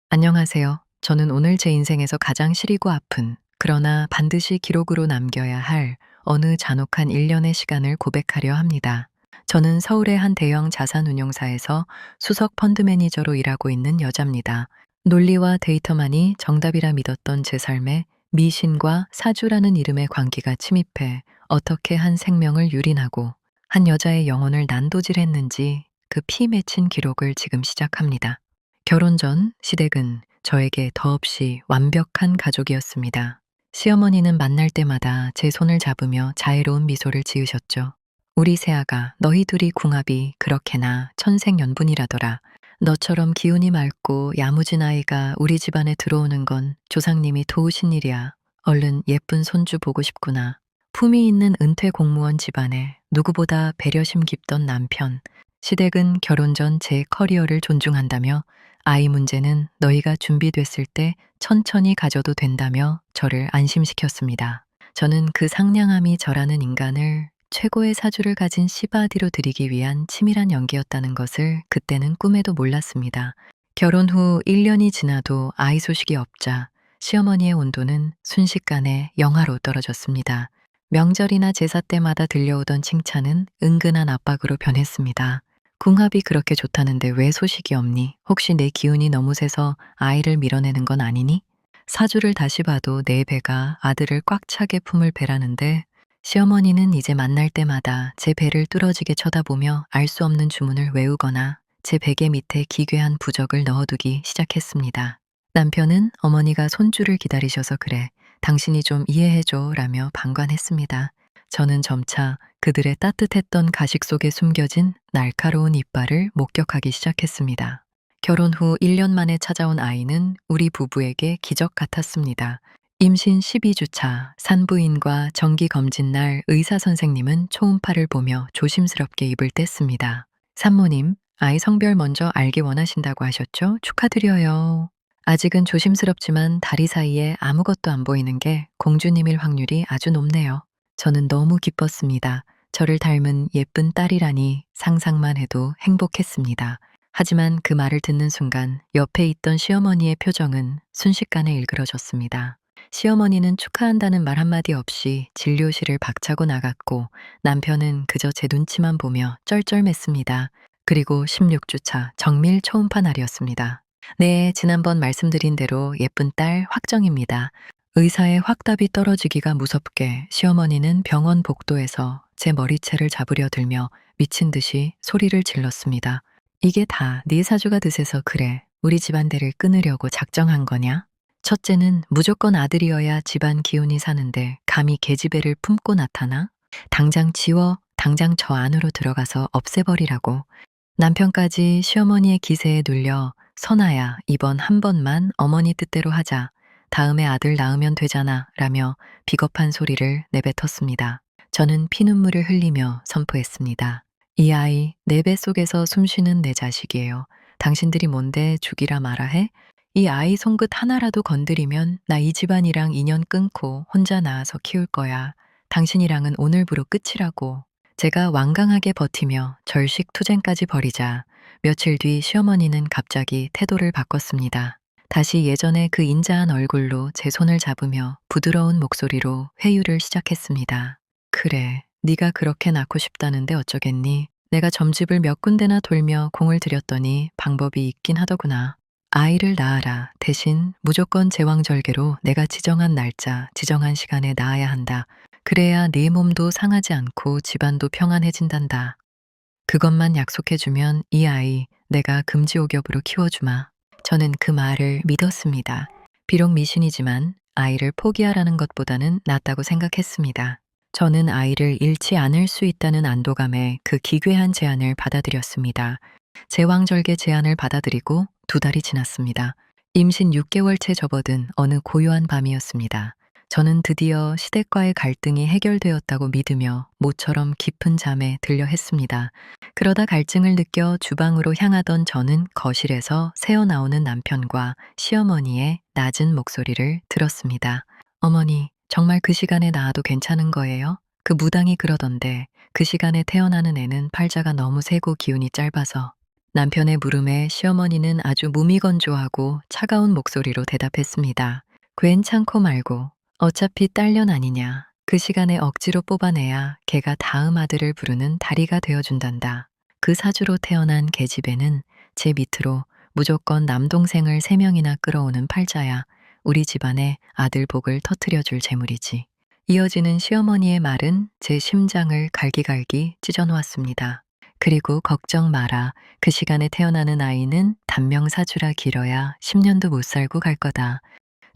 안녕하세요. 저는 오늘 제 인생에서 가장 시리고 아픈, 그러나 반드시 기록으로 남겨야 할 어느 잔혹한 일련의 시간을 고백하려 합니다. 저는 서울의 한 대형 자산운용사에서 수석 펀드 매니저로 일하고 있는 여자입니다. 논리와 데이터만이 정답이라 믿었던 제 삶에 미신과 사주라는 이름의 광기가 침입해 어떻게 한 생명을 유린하고 한 여자의 영혼을 난도질했는지 그 피 맺힌 기록을 지금 시작합니다. 결혼 전 시댁은 저에게 더없이 완벽한 가족이었습니다. 시어머니는 만날 때마다 제 손을 잡으며 자애로운 미소를 지으셨죠. 우리 새아가 너희 둘이 궁합이 그렇게나 천생연분이라더라. 너처럼 기운이 맑고 야무진 아이가 우리 집안에 들어오는 건 조상님이 도우신 일이야. 얼른 예쁜 손주 보고 싶구나. 품위 있는 은퇴 공무원 집안에 누구보다 배려심 깊던 남편. 시댁은 결혼 전 제 커리어를 존중한다며 아이 문제는 너희가 준비됐을 때 천천히 가져도 된다며 저를 안심시켰습니다. 저는 그 상냥함이 저라는 인간을 최고의 사주를 가진 시바디로 드리기 위한 치밀한 연기였다는 것을 그때는 꿈에도 몰랐습니다. 결혼 후 1년이 지나도 아이 소식이 없자 시어머니의 온도는 순식간에 영하로 떨어졌습니다. 명절이나 제사 때마다 들려오던 칭찬은 은근한 압박으로 변했습니다. 궁합이 그렇게 좋다는데 왜 소식이 없니? 혹시 내 기운이 너무 세서 아이를 밀어내는 건 아니니? 사주를 다시 봐도 내 배가 아들을 꽉 차게 품을 배라는데 시어머니는 이제 만날 때마다 제 배를 뚫어지게 쳐다보며 알 수 없는 주문을 외우거나 제 베개 밑에 기괴한 부적을 넣어두기 시작했습니다. 남편은 어머니가 손주를 기다리셔서 그래. 당신이 좀 이해해줘 라며 방관했습니다. 저는 점차 그들의 따뜻했던 가식 속에 숨겨진 날카로운 이빨을 목격하기 시작했습니다. 결혼 후 1년 만에 찾아온 아이는 우리 부부에게 기적 같았습니다. 임신 12주차 산부인과 정기검진 날 의사 선생님은 초음파를 보며 조심스럽게 입을 뗐습니다. 산모님, 아이 성별 먼저 알기 원하신다고 하셨죠? 축하드려요. 아직은 조심스럽지만 다리 사이에 아무것도 안 보이는 게 공주님일 확률이 아주 높네요. 저는 너무 기뻤습니다. 저를 닮은 예쁜 딸이라니 상상만 해도 행복했습니다. 하지만 그 말을 듣는 순간 옆에 있던 시어머니의 표정은 순식간에 일그러졌습니다. 시어머니는 축하한다는 말 한마디 없이 진료실을 박차고 나갔고 남편은 그저 제 눈치만 보며 쩔쩔맸습니다. 그리고 16주차 정밀 초음파 날이었습니다. 네, 지난번 말씀드린 대로 예쁜 딸 확정입니다. 의사의 확답이 떨어지기가 무섭게 시어머니는 병원 복도에서 제 머리채를 잡으려 들며 미친 듯이 소리를 질렀습니다. 이게 다 네 사주가 드세서 그래. 우리 집안대를 끊으려고 작정한 거냐? 첫째는 무조건 아들이어야 집안 기운이 사는데 감히 계집애를 품고 나타나? 당장 지워, 당장 저 안으로 들어가서 없애버리라고. 남편까지 시어머니의 기세에 눌려 선아야, 이번 한 번만 어머니 뜻대로 하자. 다음에 아들 낳으면 되잖아. 라며 비겁한 소리를 내뱉었습니다. 저는 피눈물을 흘리며 선포했습니다. 이 아이, 내 뱃속에서 숨쉬는 내 자식이에요. 당신들이 뭔데 죽이라 마라 해? 이 아이 손끝 하나라도 건드리면 나 이 집안이랑 인연 끊고 혼자 낳아서 키울 거야. 당신이랑은 오늘부로 끝이라고. 제가 완강하게 버티며 절식 투쟁까지 벌이자 며칠 뒤 시어머니는 갑자기 태도를 바꿨습니다. 다시 예전의 그 인자한 얼굴로 제 손을 잡으며 부드러운 목소리로 회유를 시작했습니다. 그래, 네가 그렇게 낳고 싶다는데 어쩌겠니? 내가 점집을 몇 군데나 돌며 공을 들였더니 방법이 있긴 하더구나. 아이를 낳아라. 대신 무조건 제왕절개로 내가 지정한 날짜, 지정한 시간에 낳아야 한다. 그래야 네 몸도 상하지 않고 집안도 평안해진단다. 그것만 약속해주면 이 아이 내가 금지옥엽으로 키워주마. 저는 그 말을 믿었습니다. 비록 미신이지만 아이를 포기하라는 것보다는 낫다고 생각했습니다. 저는 아이를 잃지 않을 수 있다는 안도감에 그 기괴한 제안을 받아들였습니다. 제왕절개 제안을 받아들이고 2달이 지났습니다. 임신 6개월째 접어든 어느 고요한 밤이었습니다. 저는 드디어 시댁과의 갈등이 해결되었다고 믿으며 모처럼 깊은 잠에 들려 했습니다. 그러다 갈증을 느껴 주방으로 향하던 저는 거실에서 새어나오는 남편과 시어머니의 낮은 목소리를 들었습니다. 어머니, 정말 그 시간에 낳아도 괜찮은 거예요? 그 무당이 그러던데 그 시간에 태어나는 애는 팔자가 너무 세고 기운이 짧아서. 남편의 물음에 시어머니는 아주 무미건조하고 차가운 목소리로 대답했습니다. 괜찮고 말고 어차피 딸년 아니냐. 그 시간에 억지로 뽑아내야 걔가 다음 아들을 부르는 다리가 되어준단다. 그 사주로 태어난 계집애는 제 밑으로 무조건 남동생을 3명이나 끌어오는 팔자야. 우리 집안의 아들 복을 터트려줄 재물이지. 이어지는 시어머니의 말은 제 심장을 갈기갈기 찢어놓았습니다. 그리고 걱정 마라. 그 시간에 태어나는 아이는 단명사주라 길어야 10년도 못 살고 갈 거다.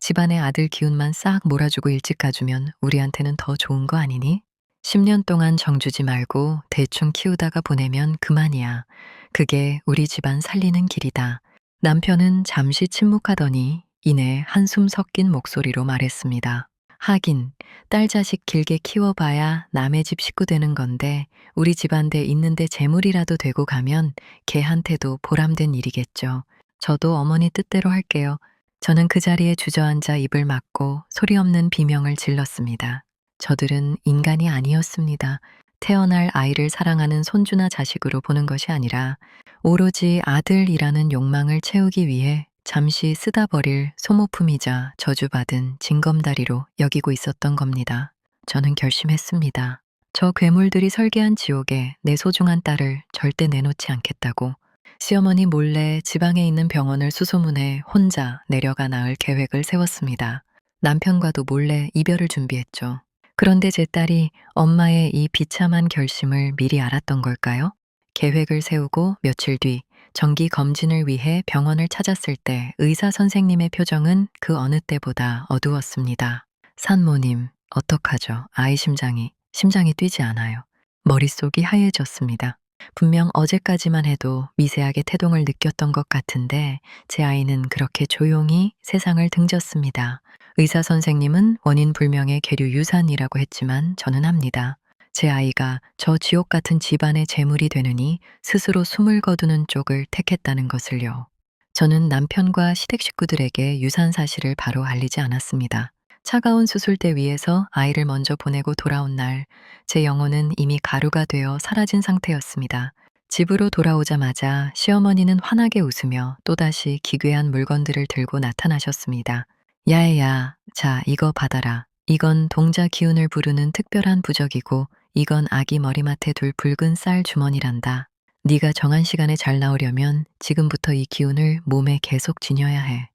집안의 아들 기운만 싹 몰아주고 일찍 가주면 우리한테는 더 좋은 거 아니니? 10년 동안 정주지 말고 대충 키우다가 보내면 그만이야. 그게 우리 집안 살리는 길이다. 남편은 잠시 침묵하더니 이내 한숨 섞인 목소리로 말했습니다. 하긴 딸 자식 길게 키워봐야 남의 집 식구 되는 건데 우리 집안데 있는데 재물이라도 되고 가면 걔한테도 보람된 일이겠죠. 저도 어머니 뜻대로 할게요. 저는 그 자리에 주저앉아 입을 막고 소리 없는 비명을 질렀습니다. 저들은 인간이 아니었습니다. 태어날 아이를 사랑하는 손주나 자식으로 보는 것이 아니라 오로지 아들이라는 욕망을 채우기 위해 잠시 쓰다 버릴 소모품이자 저주받은 징검다리로 여기고 있었던 겁니다. 저는 결심했습니다. 저 괴물들이 설계한 지옥에 내 소중한 딸을 절대 내놓지 않겠다고. 시어머니 몰래 지방에 있는 병원을 수소문해 혼자 내려가 나을 계획을 세웠습니다. 남편과도 몰래 이별을 준비했죠. 그런데 제 딸이 엄마의 이 비참한 결심을 미리 알았던 걸까요? 계획을 세우고 며칠 뒤 정기 검진을 위해 병원을 찾았을 때 의사 선생님의 표정은 그 어느 때보다 어두웠습니다. 산모님, 어떡하죠? 아이 심장이 뛰지 않아요. 머릿속이 하얘졌습니다. 분명 어제까지만 해도 미세하게 태동을 느꼈던 것 같은데 제 아이는 그렇게 조용히 세상을 등졌습니다. 의사 선생님은 원인 불명의 계류 유산이라고 했지만 저는 압니다. 제 아이가 저 지옥 같은 집안의 재물이 되느니 스스로 숨을 거두는 쪽을 택했다는 것을요. 저는 남편과 시댁 식구들에게 유산 사실을 바로 알리지 않았습니다. 차가운 수술대 위에서 아이를 먼저 보내고 돌아온 날, 제 영혼은 이미 가루가 되어 사라진 상태였습니다. 집으로 돌아오자마자 시어머니는 환하게 웃으며 또다시 기괴한 물건들을 들고 나타나셨습니다. 야야, 자, 이거 받아라. 이건 동자 기운을 부르는 특별한 부적이고 이건 아기 머리맡에 둘 붉은 쌀 주머니란다. 네가 정한 시간에 잘 나오려면 지금부터 이 기운을 몸에 계속 지녀야 해.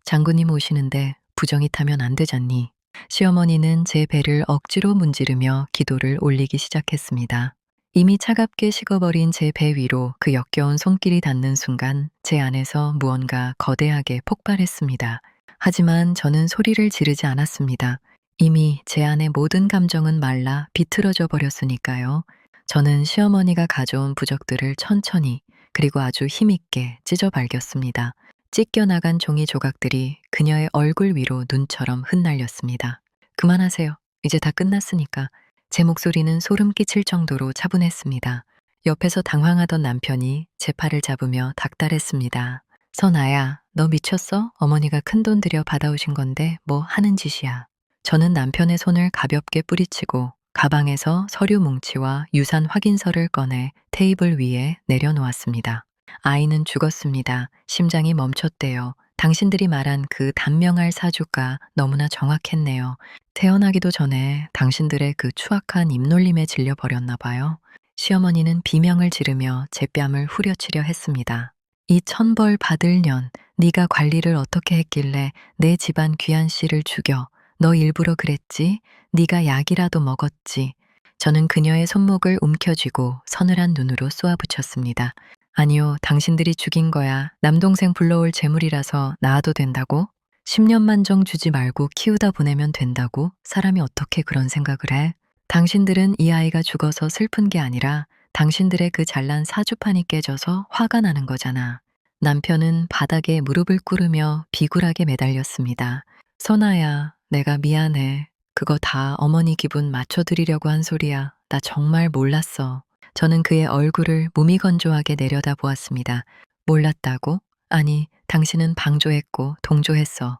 장군님 오시는데 부정이 타면 안 되잖니. 시어머니는 제 배를 억지로 문지르며 기도를 올리기 시작했습니다. 이미 차갑게 식어버린 제 배 위로 그 역겨운 손길이 닿는 순간 제 안에서 무언가 거대하게 폭발했습니다. 하지만 저는 소리를 지르지 않았습니다. 이미 제 안의 모든 감정은 말라 비틀어져 버렸으니까요. 저는 시어머니가 가져온 부적들을 천천히 그리고 아주 힘있게 찢어 발겼습니다. 찢겨나간 종이 조각들이 그녀의 얼굴 위로 눈처럼 흩날렸습니다. 그만하세요. 이제 다 끝났으니까. 제 목소리는 소름 끼칠 정도로 차분했습니다. 옆에서 당황하던 남편이 제 팔을 잡으며 닥달했습니다. 선아야, 너 미쳤어? 어머니가 큰돈 들여 받아오신 건데 뭐 하는 짓이야. 저는 남편의 손을 가볍게 뿌리치고 가방에서 서류 뭉치와 유산 확인서를 꺼내 테이블 위에 내려놓았습니다. 아이는 죽었습니다. 심장이 멈췄대요. 당신들이 말한 그 단명할 사주가 너무나 정확했네요. 태어나기도 전에 당신들의 그 추악한 입놀림에 질려버렸나 봐요. 시어머니는 비명을 지르며 제 뺨을 후려치려 했습니다. 이 천벌 받을 년, 네가 관리를 어떻게 했길래 내 집안 귀한 씨를 죽여. 너 일부러 그랬지? 네가 약이라도 먹었지? 저는 그녀의 손목을 움켜쥐고 서늘한 눈으로 쏘아붙였습니다. 아니요, 당신들이 죽인 거야. 남동생 불러올 재물이라서 낳아도 된다고? 10년만 정 주지 말고 키우다 보내면 된다고? 사람이 어떻게 그런 생각을 해? 당신들은 이 아이가 죽어서 슬픈 게 아니라 당신들의 그 잘난 사주판이 깨져서 화가 나는 거잖아. 남편은 바닥에 무릎을 꿇으며 비굴하게 매달렸습니다. 선아야, 내가 미안해. 그거 다 어머니 기분 맞춰드리려고 한 소리야. 나 정말 몰랐어. 저는 그의 얼굴을 무미건조하게 내려다 보았습니다. 몰랐다고? 아니, 당신은 방조했고 동조했어.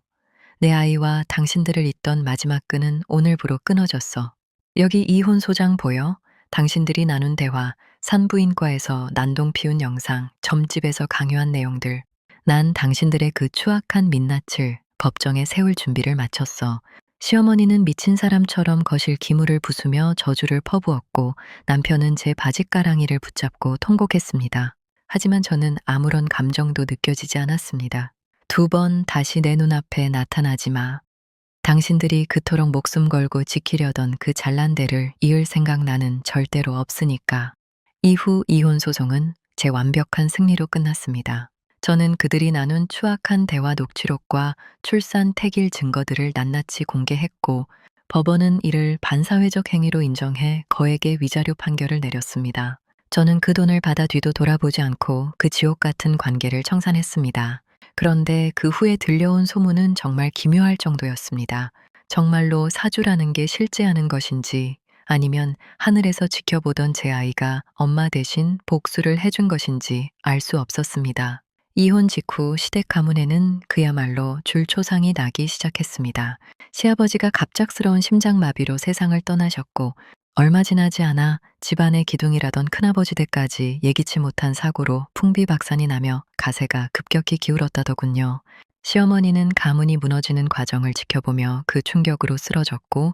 내 아이와 당신들을 잇던 마지막 끈은 오늘부로 끊어졌어. 여기 이혼 소장 보여? 당신들이 나눈 대화, 산부인과에서 난동 피운 영상, 점집에서 강요한 내용들. 난 당신들의 그 추악한 민낯을 법정에 세울 준비를 마쳤어. 시어머니는 미친 사람처럼 거실 기물을 부수며 저주를 퍼부었고 남편은 제 바짓가랑이를 붙잡고 통곡했습니다. 하지만 저는 아무런 감정도 느껴지지 않았습니다. 두 번 다시 내 눈앞에 나타나지 마. 당신들이 그토록 목숨 걸고 지키려던 그 잘난 데를 이을 생각 나는 절대로 없으니까. 이후 이혼 소송은 제 완벽한 승리로 끝났습니다. 저는 그들이 나눈 추악한 대화 녹취록과 출산 태길 증거들을 낱낱이 공개했고 법원은 이를 반사회적 행위로 인정해 거액의 위자료 판결을 내렸습니다. 저는 그 돈을 받아 뒤도 돌아보지 않고 그 지옥 같은 관계를 청산했습니다. 그런데 그 후에 들려온 소문은 정말 기묘할 정도였습니다. 정말로 사주라는 게 실제하는 것인지 아니면 하늘에서 지켜보던 제 아이가 엄마 대신 복수를 해준 것인지 알 수 없었습니다. 이혼 직후 시댁 가문에는 그야말로 줄초상이 나기 시작했습니다. 시아버지가 갑작스러운 심장마비로 세상을 떠나셨고 얼마 지나지 않아 집안의 기둥이라던 큰아버지 댁까지 예기치 못한 사고로 풍비박산이 나며 가세가 급격히 기울었다더군요. 시어머니는 가문이 무너지는 과정을 지켜보며 그 충격으로 쓰러졌고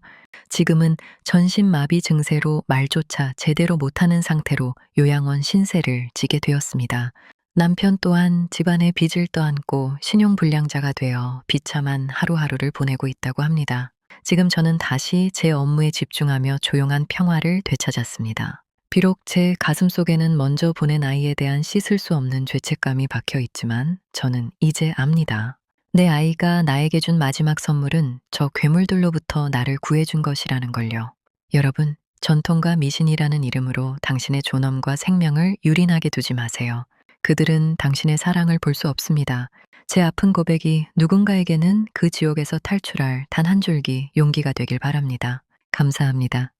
지금은 전신마비 증세로 말조차 제대로 못하는 상태로 요양원 신세를 지게 되었습니다. 남편 또한 집안의 빚을 떠안고 신용불량자가 되어 비참한 하루하루를 보내고 있다고 합니다. 지금 저는 다시 제 업무에 집중하며 조용한 평화를 되찾았습니다. 비록 제 가슴 속에는 먼저 보낸 아이에 대한 씻을 수 없는 죄책감이 박혀 있지만 저는 이제 압니다. 내 아이가 나에게 준 마지막 선물은 저 괴물들로부터 나를 구해준 것이라는 걸요. 여러분, 전통과 미신이라는 이름으로 당신의 존엄과 생명을 유린하게 두지 마세요. 그들은 당신의 사랑을 볼 수 없습니다. 제 아픈 고백이 누군가에게는 그 지옥에서 탈출할 단 한 줄기 용기가 되길 바랍니다. 감사합니다.